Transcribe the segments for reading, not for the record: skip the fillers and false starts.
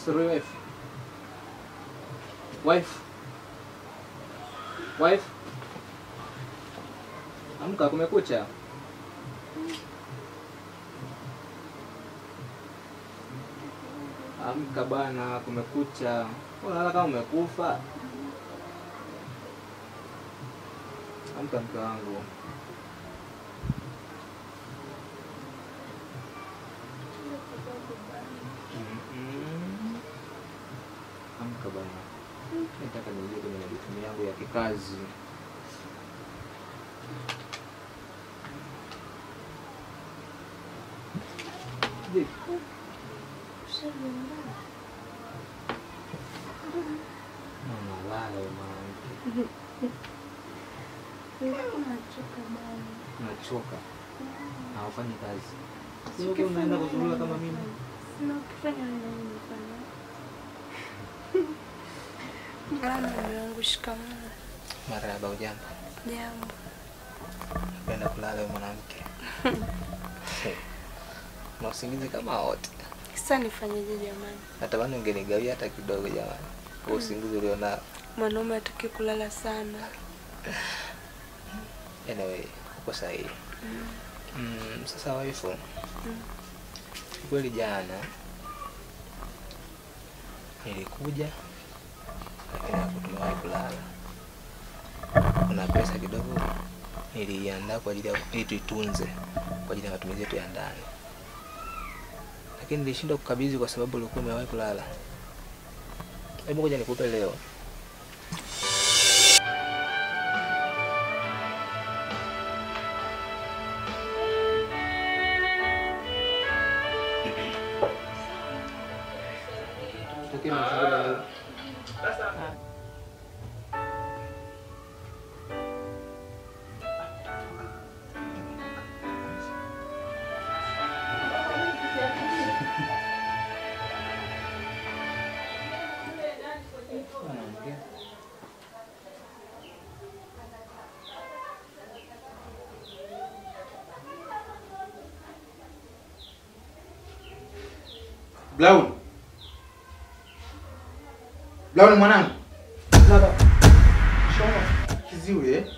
Sorry, wife. Wife. Wife. Amka, kumekucha. Amka bana, kumekucha. Unalala kama umekufa. Amka mke wangu. Amka bana. Nataka niingie kwenye majukumu yangu ya kikazi. Mama lala mama. Unachoka. Haufanyi kazi. Sio unaenda kuzurura kama mimi. Sina kufanya nini nifanye. Mama yangu shikamoo. Marahaba, ujambo? Jambo. Napenda kulala mwanamke. Na usingizi kama wote. Sasa nifanyeje jamani? Natamani ungenigawia hata kidogo jamani. Kwa usingizi ulionao. Mwanaume hataki kulala sana. Anyway, uko sahihi. Sasa waifu. Kweli jana nilikuja lakini hakutumewahi kulala. Kuna pesa kidogo niliiandaa kwa ajili ya ili tuitunze kwa ajili ya matumizi yetu ya ndani. Lakini nilishindwa kukabidhi kwa sababu ulikuwa umewahi kulala. Hebu ngoja nikupe leo. Blaun. Blaun mwanangu. Baba. Shoma kiziwe.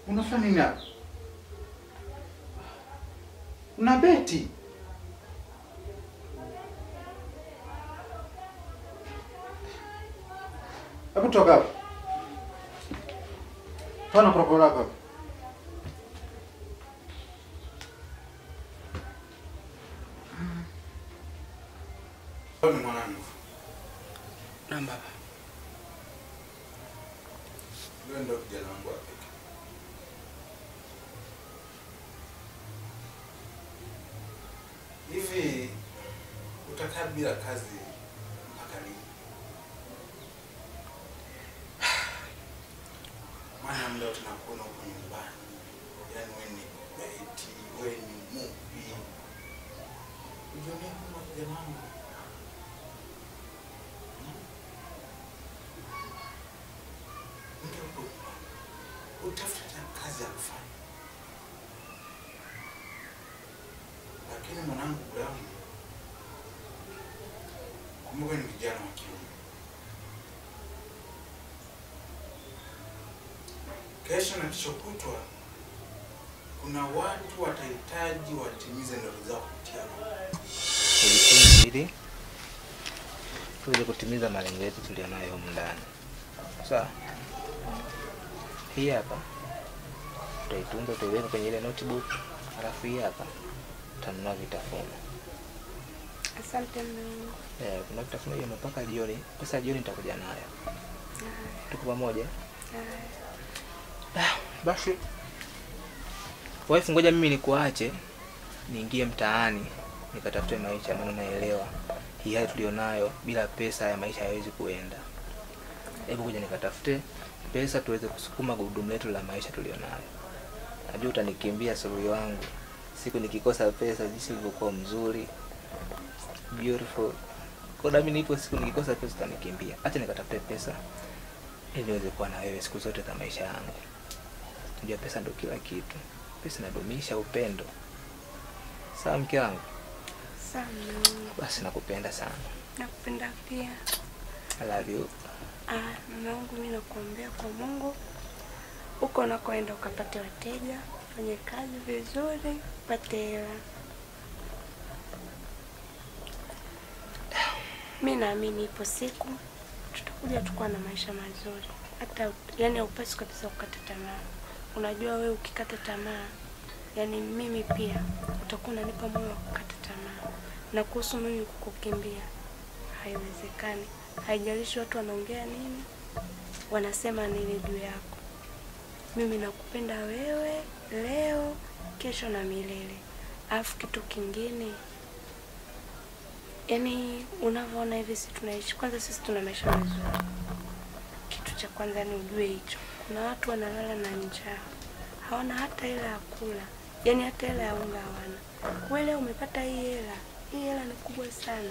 Unafanya nini hapa? Una beti? Hebu toka hapa. Fanya propora hapa. Ni mwanangu. Na baba. Wewe ndio kijana wangu hapa. Hivi utakaa bila kazi mpaka lini? Maana muda tunakuona huko nyumbani. Yaani wewe ni beti, wewe ni mupi. Unajua kama kijana wangu. Utafuta kazi ya kufanya. Lakini mwanangu Brown, kumbuka ni kijana wa kiume. Kesho na kesho kutwa kuna watu watahitaji watimize ndoto zao kupitia ili tuweze kutimiza malengo yetu tulionayo humu ndani. Sawa? Hii hapa tutaitunza, tutaiweka kwenye ile notebook. Alafu hii hapa tutanunua vitafunwa. Asante Mungu. Kuna vitafunwa hiyo mpaka jioni. Pesa jioni nitakuja nayo. Tuko pamoja? Basi. Wife, ngoja mimi nikuache niingie mtaani nikatafute maisha, maana naelewa hii hali tulionayo bila pesa ya maisha hayawezi kuenda. Hebu ngoja nikatafute pesa tuweze kusukuma gurudumu letu la maisha tulionayo. Najua utanikimbia suluhi wangu. Siku nikikosa pesa jinsi ilivyokuwa mzuri. Beautiful. Kwa nami nipo siku nikikosa pesa utanikimbia. Acha nikatafute pesa ili niweze kuwa na wewe siku zote za maisha yangu. Unajua pesa ndio kila kitu. Pesa inadumisha upendo. Sawa mke wangu? Sawa mume wangu. Basi nakupenda sana. Nakupenda pia. I love you. Mume wangu, mimi nakuombea kwa Mungu huko unakoenda ukapate wateja, fanye kazi vizuri, upate hela. Mimi naamini ipo siku tutakuja tukua na maisha mazuri. Hata yani upesi kabisa ukata tamaa. Unajua wewe ukikata tamaa, yani mimi pia utakuwa unanipa moyo wa kukata tamaa. Na kuhusu mimi kukukimbia, haiwezekani. Haijalishi watu wanaongea nini, wanasema nini juu yako. Mimi nakupenda wewe leo, kesho na milele. Alafu kitu kingine, yani unavyoona hivi sisi tunaishi, kwanza sisi tuna maisha mazuri. Kitu cha kwanza ni ujue hicho. Kuna watu wanalala na njaa, hawana hata hela ya kula, yani hata hela ya unga hawana. Wewe leo umepata hii hela ni kubwa sana.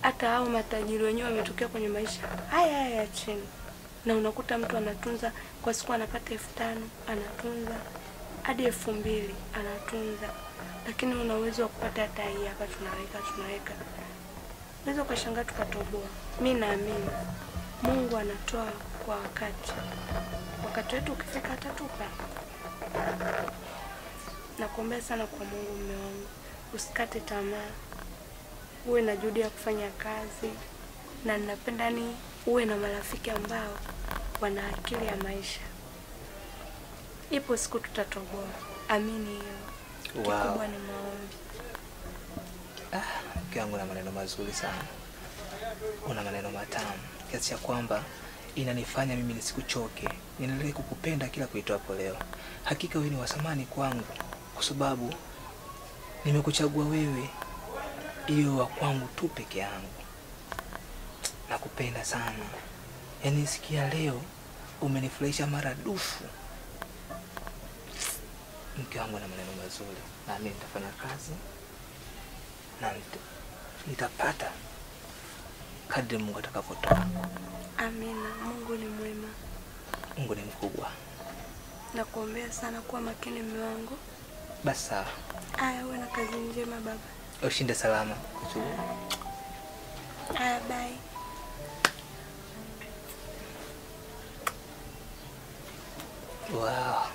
Hata hao matajiri wenyewe wametokea kwenye maisha haya ya chini, na unakuta mtu anatunza kwa siku anapata 5,000, anatunza hadi 2,000 anatunza, lakini una uwezo wa kupata hata hii hapa tunaweka. Unaweza ukashangaa tukatoboa. Mimi naamini Mungu anatoa kwa wakati wetu ukifika atatupa. Nakuombea sana kwa Mungu mume wangu, usikate tamaa, uwe na juhudi ya kufanya kazi, na ninapenda ni uwe na marafiki ambao wana akili ya maisha. Ipo siku tutatoboa, amini hiyo. Wow. Kikubwa ni maombi. Mke wangu na maneno mazuri sana. Una maneno matamu kiasi cha kwamba inanifanya mimi nisikuchoke. Niendelee kukupenda kila kuitwapo leo. Hakika wewe ni wa thamani kwangu kwa sababu nimekuchagua wewe, hiyo wa kwangu tu peke yangu. Nakupenda sana. Yaani sikia leo umenifurahisha maradufu. Mke wangu na maneno mazuri. Na mimi nitafanya kazi na nitapata kadri Mungu atakapotoa. Amina. Mungu ni mwema. Mungu ni mkubwa. Nakuombea sana kuwa makini mume wangu. Basi sawa. Aya, uwe na kazi njema baba. Ushinde salama. Aya, bye. Wow.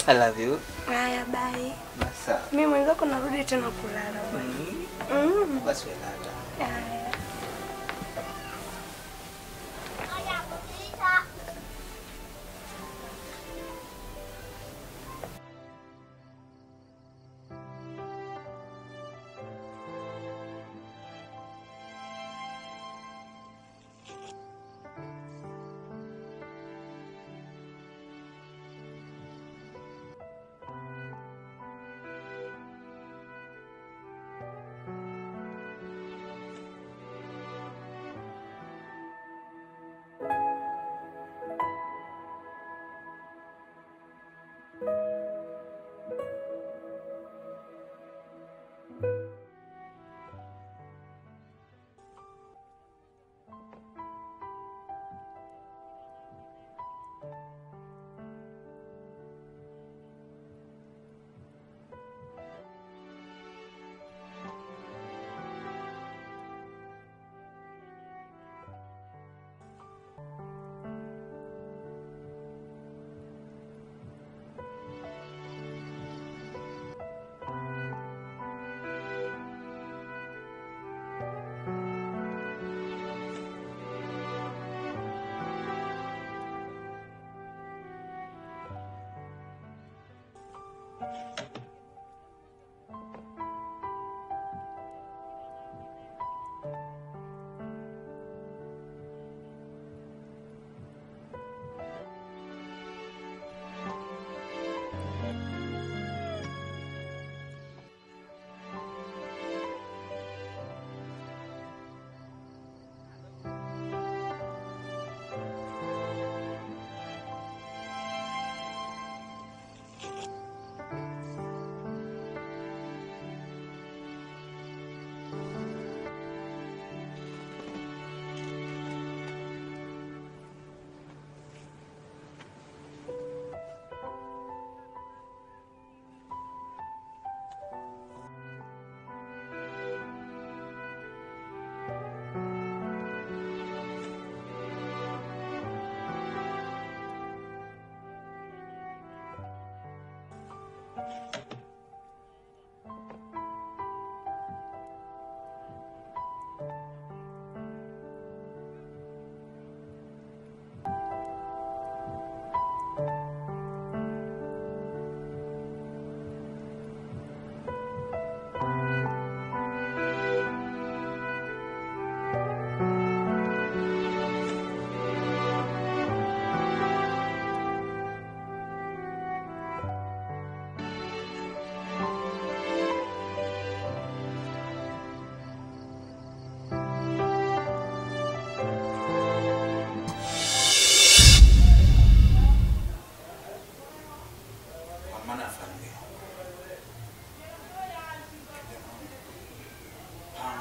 I love you. Aya, bye. Basi sawa. Mimi mwenzako narudi tena kulala bwana. Basi wewe. Aya.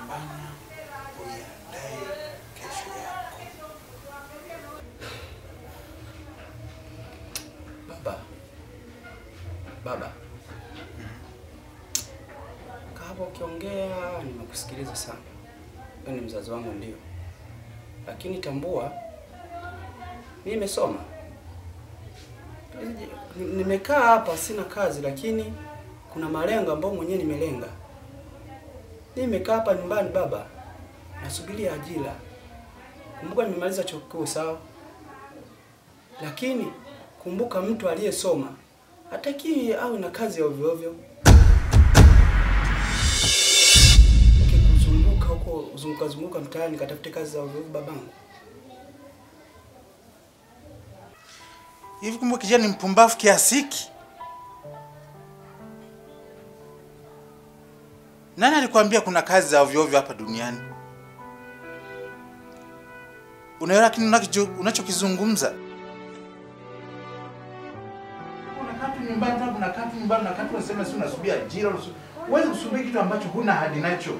pambana uiandae kesho yako. Baba. Hapo ukiongea nimekusikiliza sana. Wewe ni mzazi wangu ndio. Lakini tambua mimi nimesoma. Nimekaa hapa sina kazi lakini kuna malengo ambayo mwenyewe nimelenga. Nimekaa hapa nyumbani baba. Nasubiria ajira. Kumbuka nimemaliza chuo kikuu sawa. Lakini kumbuka mtu aliyesoma hataki awe na kazi ya ovyo ovyo. Nikizunguka huko zunguka mtaani katafute kazi za ovyo ovyo babangu. Hivi kumbe kijana ni mpumbavu kiasi hiki? Nani alikwambia kuna kazi za ovyo ovyo hapa duniani? Unaelewa kile unachokizungumza? Unakaa tu nyumbani unasema si unasubiri ajira, huwezi kusubiri kitu ambacho huna hadi nacho.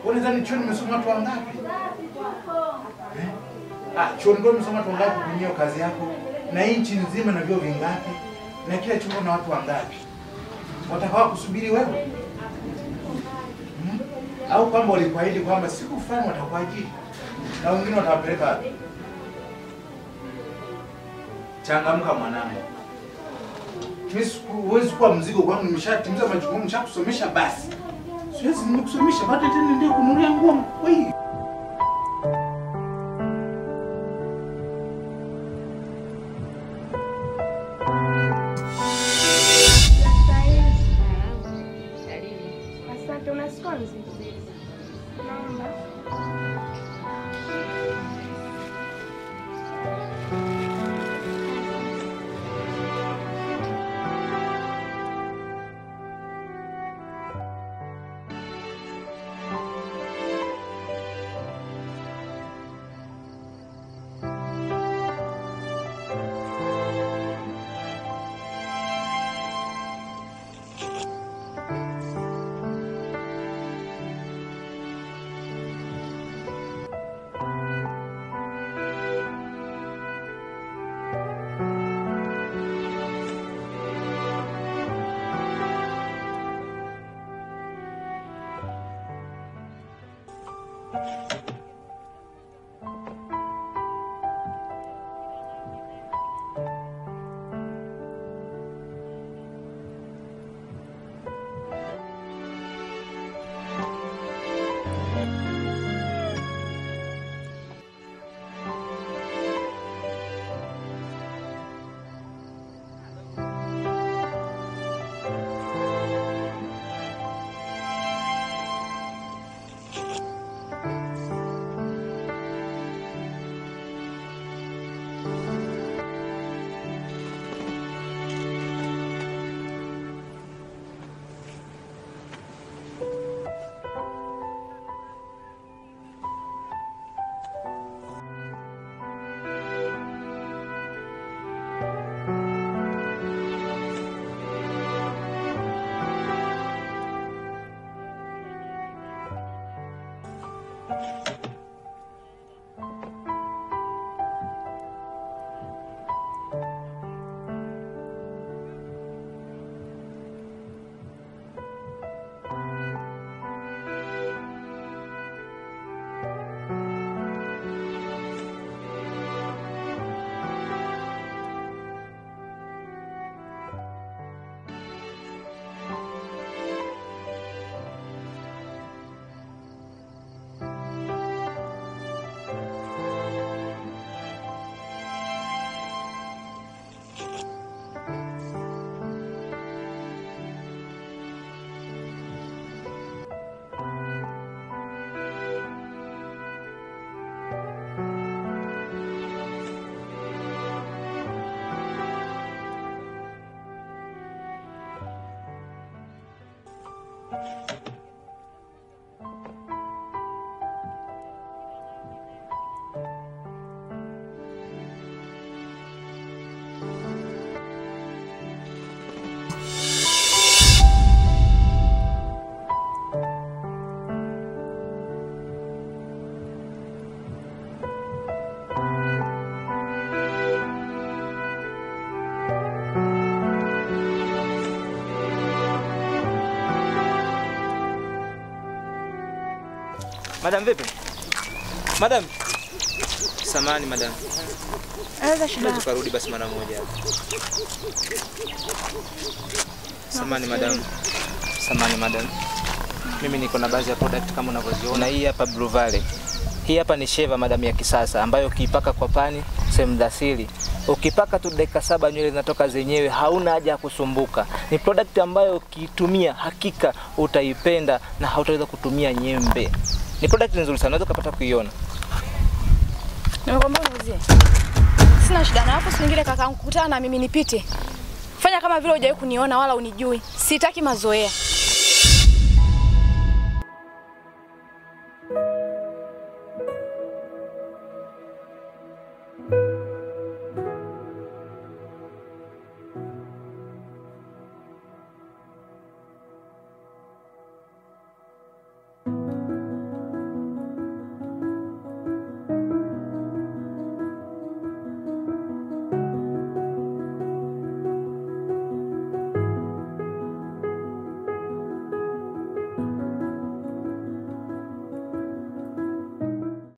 Wewe unadhani chuo nimesoma watu wangapi? Chuo ndio nimesoma watu wangapi kwenye kazi yako? Na nchi nzima na vyuo vingapi? Na kila chuo na watu wangapi? Watakao kusubiri wewe? Au kwamba walikuahidi kwamba siku fulani watakuajiri na wengine watawapeleka wapi? Changamka mwanangu. Huwezi kuwa mzigo kwangu, nimeshatimiza majukumu, nimeshakusomesha basi. Siwezi nikusomesha bado tena ndio kununulia nguo. Wewe Madam vipi? Madam. Samani madam. Anaweza shida. Tukarudi basi mara moja. Samani madam. Samani madam. Mimi niko na baadhi ya product kama unavyoziona. Hii hapa Blue Valley. Hii hapa ni sheva madam ya kisasa ambayo ukiipaka kwa pani sehemu za siri. Ukipaka tu dakika 7 nywele zinatoka zenyewe, hauna haja ya kusumbuka. Ni product ambayo ukitumia hakika utaipenda na hautaweza kutumia nyembe. Ni product nzuri sana, unaweza kupata kuiona. Nimekwambia uuzie. Sina shida na hapo, singine kakaangu kukutana na mimi nipite. Fanya kama vile hujawahi kuniona wala unijui. Sitaki mazoea.